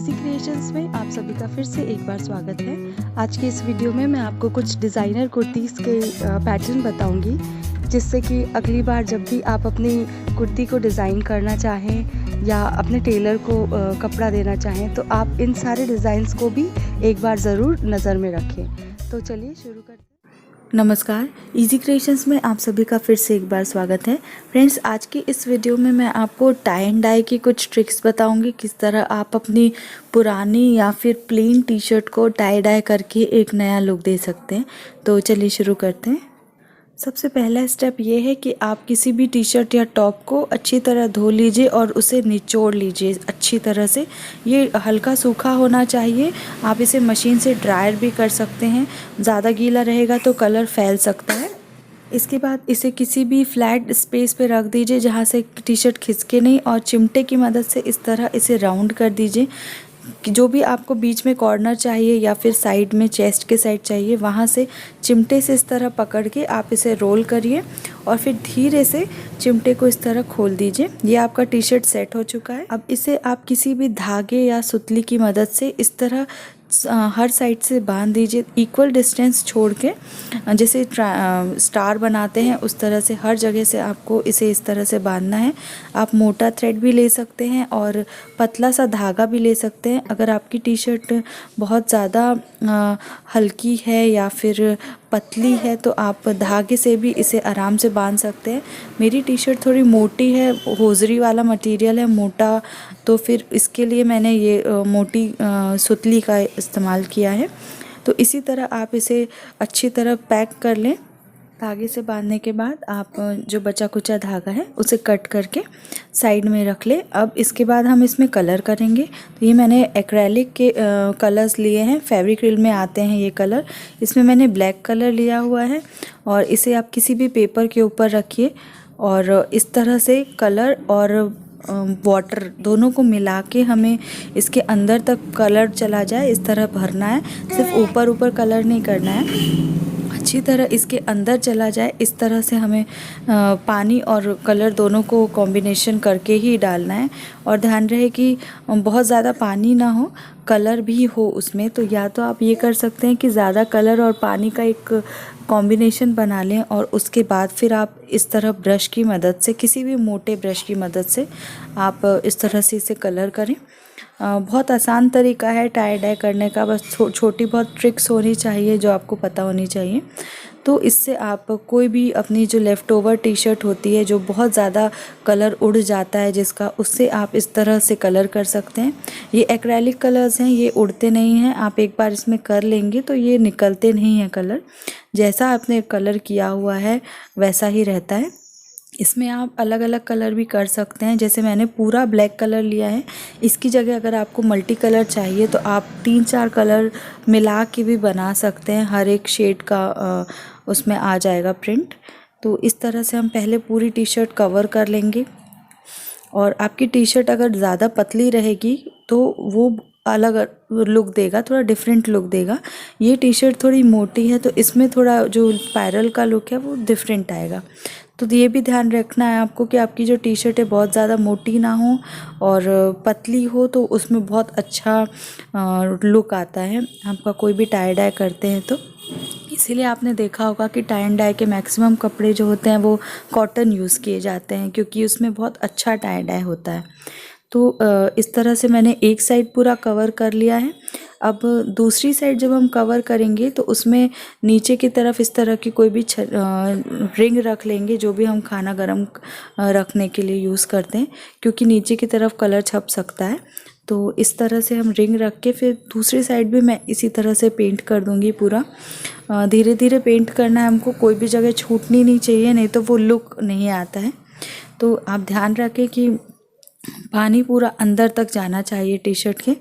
Easy creations में आप सभी का फिर से एक बार स्वागत है। आज के इस वीडियो में मैं आपको कुछ डिज़ाइनर कुर्तीज़ के पैटर्न बताऊंगी, जिससे कि अगली बार जब भी आप अपनी कुर्ती को डिज़ाइन करना चाहें या अपने टेलर को कपड़ा देना चाहें तो आप इन सारे डिज़ाइंस को भी एक बार ज़रूर नज़र में रखें। तो चलिए शुरू करते हैं। नमस्कार, इजी क्रिएशंस में आप सभी का फिर से एक बार स्वागत है। फ्रेंड्स, आज की इस वीडियो में मैं आपको टाई एंड डाई की कुछ ट्रिक्स बताऊंगी, किस तरह आप अपनी पुरानी या फिर प्लेन टी शर्ट को टाई डाई करके एक नया लुक दे सकते हैं। तो चलिए शुरू करते हैं। सबसे पहला स्टेप ये है कि आप किसी भी टी शर्ट या टॉप को अच्छी तरह धो लीजिए और उसे निचोड़ लीजिए अच्छी तरह से। ये हल्का सूखा होना चाहिए। आप इसे मशीन से ड्रायर भी कर सकते हैं, ज़्यादा गीला रहेगा तो कलर फैल सकता है। इसके बाद इसे किसी भी फ्लैट स्पेस पे रख दीजिए जहाँ से टी शर्ट खिसके नहीं, और चिमटे की मदद से इस तरह इसे राउंड कर दीजिए कि जो भी आपको बीच में कॉर्नर चाहिए या फिर साइड में चेस्ट के साइड चाहिए, वहाँ से चिमटे से इस तरह पकड़ के आप इसे रोल करिए और फिर धीरे से चिमटे को इस तरह खोल दीजिए। ये आपका टी शर्ट सेट हो चुका है। अब इसे आप किसी भी धागे या सुतली की मदद से इस तरह हर साइड से बांध दीजिए, इक्वल डिस्टेंस छोड़ के, जैसे स्टार बनाते हैं उस तरह से हर जगह से आपको इसे इस तरह से बांधना है। आप मोटा थ्रेड भी ले सकते हैं और पतला सा धागा भी ले सकते हैं। अगर आपकी टी शर्ट बहुत ज़्यादा हल्की है या फिर पतली है तो आप धागे से भी इसे आराम से बांध सकते हैं। मेरी टी शर्ट थोड़ी मोटी है, होजरी वाला मटेरियल है मोटा, तो फिर इसके लिए मैंने ये मोटी सुतली का इस्तेमाल किया है। तो इसी तरह आप इसे अच्छी तरह पैक कर लें। धागे से बांधने के बाद आप जो बचा कुचा धागा है उसे कट करके साइड में रख ले। अब इसके बाद हम इसमें कलर करेंगे। तो ये मैंने एक्रेलिक के कलर्स लिए हैं, फेविक्रिल में आते हैं ये कलर। इसमें मैंने ब्लैक कलर लिया हुआ है और इसे आप किसी भी पेपर के ऊपर रखिए और इस तरह से कलर और वाटर दोनों को मिला के हमें इसके अंदर तक कलर चला जाए इस तरह भरना है। सिर्फ ऊपर ऊपर कलर नहीं करना है, अच्छी तरह इसके अंदर चला जाए इस तरह से हमें पानी और कलर दोनों को कॉम्बिनेशन करके ही डालना है। और ध्यान रहे कि बहुत ज़्यादा पानी ना हो, कलर भी हो उसमें। तो या तो आप ये कर सकते हैं कि ज़्यादा कलर और पानी का एक कॉम्बिनेशन बना लें और उसके बाद फिर आप इस तरह ब्रश की मदद से, किसी भी मोटे ब्रश की मदद से आप इस तरह से इसे कलर करें। बहुत आसान तरीका है टाई डाई करने का, बस छोटी बहुत ट्रिक्स होनी चाहिए जो आपको पता होनी चाहिए। तो इससे आप कोई भी अपनी जो लेफ़्ट ओवर टी शर्ट होती है जो बहुत ज़्यादा कलर उड़ जाता है जिसका, उससे आप इस तरह से कलर कर सकते हैं। ये एक्रेलिक कलर्स हैं, ये उड़ते नहीं हैं। आप एक बार इसमें कर लेंगे तो ये निकलते नहीं हैं कलर। जैसा आपने कलर किया हुआ है वैसा ही रहता है। इसमें आप अलग अलग कलर भी कर सकते हैं। जैसे मैंने पूरा ब्लैक कलर लिया है, इसकी जगह अगर आपको मल्टी कलर चाहिए तो आप 3-4 कलर मिला के भी बना सकते हैं। हर एक शेड का उसमें आ जाएगा प्रिंट। तो इस तरह से हम पहले पूरी टी शर्ट कवर कर लेंगे। और आपकी टी शर्ट अगर ज़्यादा पतली रहेगी तो वो अलग लुक देगा, थोड़ा डिफरेंट लुक देगा। ये टी शर्ट थोड़ी मोटी है तो इसमें थोड़ा जो स्पाइरल का लुक है वो डिफरेंट आएगा। तो ये भी ध्यान रखना है आपको कि आपकी जो टी शर्ट है बहुत ज़्यादा मोटी ना हो और पतली हो, तो उसमें बहुत अच्छा लुक आता है आपका कोई भी टाई डाई करते हैं तो। इसीलिए आपने देखा होगा कि टाई एंड डाई के मैक्सिमम कपड़े जो होते हैं वो कॉटन यूज़ किए जाते हैं, क्योंकि उसमें बहुत अच्छा टाई डाई होता है। तो इस तरह से मैंने एक साइड पूरा कवर कर लिया है। अब दूसरी साइड जब हम कवर करेंगे तो उसमें नीचे की तरफ इस तरह की कोई भी रिंग रख लेंगे, जो भी हम खाना गरम रखने के लिए यूज़ करते हैं, क्योंकि नीचे की तरफ कलर छप सकता है। तो इस तरह से हम रिंग रख के फिर दूसरी साइड भी मैं इसी तरह से पेंट कर दूंगी पूरा। धीरे धीरे पेंट करना है हमको, कोई भी जगह छूटनी नहीं चाहिए, नहीं तो वो लुक नहीं आता है। तो आप ध्यान रखें कि पानी पूरा अंदर तक जाना चाहिए टी शर्ट के।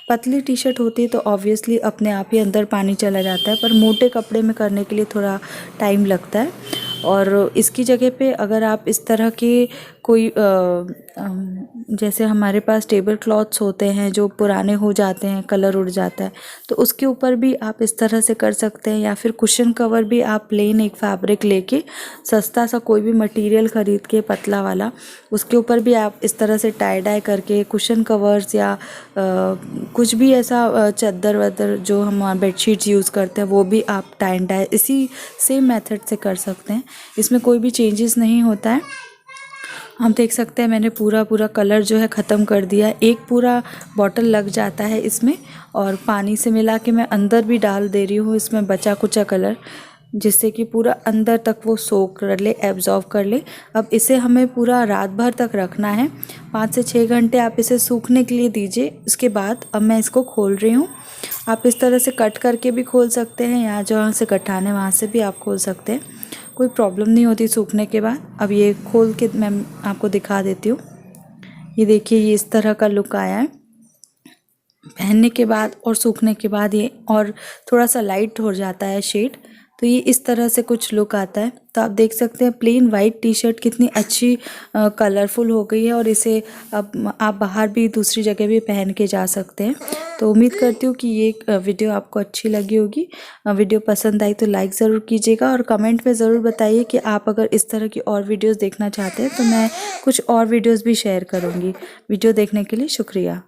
पतली टी शर्ट होती है तो ऑब्वियसली अपने आप ही अंदर पानी चला जाता है, पर मोटे कपड़े में करने के लिए थोड़ा टाइम लगता है। और इसकी जगह पे अगर आप इस तरह के कोई जैसे हमारे पास टेबल क्लॉथ्स होते हैं जो पुराने हो जाते हैं, कलर उड़ जाता है, तो उसके ऊपर भी आप इस तरह से कर सकते हैं। या फिर कुशन कवर भी आप प्लेन एक फैब्रिक लेके सस्ता सा कोई भी मटेरियल ख़रीद के पतला वाला, उसके ऊपर भी आप इस तरह से टाई डाई करके कुशन कवर्स या कुछ भी ऐसा चादर वादर जो हम बेडशीट्स यूज़ करते हैं वो भी आप टाई एंड डाई इसी सेम मेथड से कर सकते हैं। इसमें कोई भी चेंजेस नहीं होता है। हम देख सकते हैं मैंने पूरा कलर जो है ख़त्म कर दिया। एक पूरा बॉटल लग जाता है इसमें, और पानी से मिला के मैं अंदर भी डाल दे रही हूँ इसमें बचा कुचा कलर, जिससे कि पूरा अंदर तक वो सोक कर ले, एब्जॉर्व कर ले। अब इसे हमें पूरा रात भर तक रखना है, 5 से 6 घंटे आप इसे सूखने के लिए दीजिए। उसके बाद अब मैं इसको खोल रही हूँ। आप इस तरह से कट करके भी खोल सकते हैं, या जहाँ से कटाना है वहाँ से भी आप खोल सकते हैं, कोई प्रॉब्लम नहीं होती सूखने के बाद। अब ये खोल के मैं आपको दिखा देती हूँ। ये देखिए, ये इस तरह का लुक आया है पहनने के बाद, और सूखने के बाद ये और थोड़ा सा लाइट हो जाता है शेड, तो ये इस तरह से कुछ लुक आता है। तो आप देख सकते हैं प्लेन वाइट टी शर्ट कितनी अच्छी कलरफुल हो गई है, और इसे अब आप बाहर भी दूसरी जगह भी पहन के जा सकते हैं। तो उम्मीद करती हूँ कि ये वीडियो आपको अच्छी लगी होगी। वीडियो पसंद आई तो लाइक ज़रूर कीजिएगा, और कमेंट में ज़रूर बताइए कि आप अगर इस तरह की और वीडियोज़ देखना चाहते हैं तो मैं कुछ और वीडियोज़ भी शेयर करूँगी। वीडियो देखने के लिए शुक्रिया।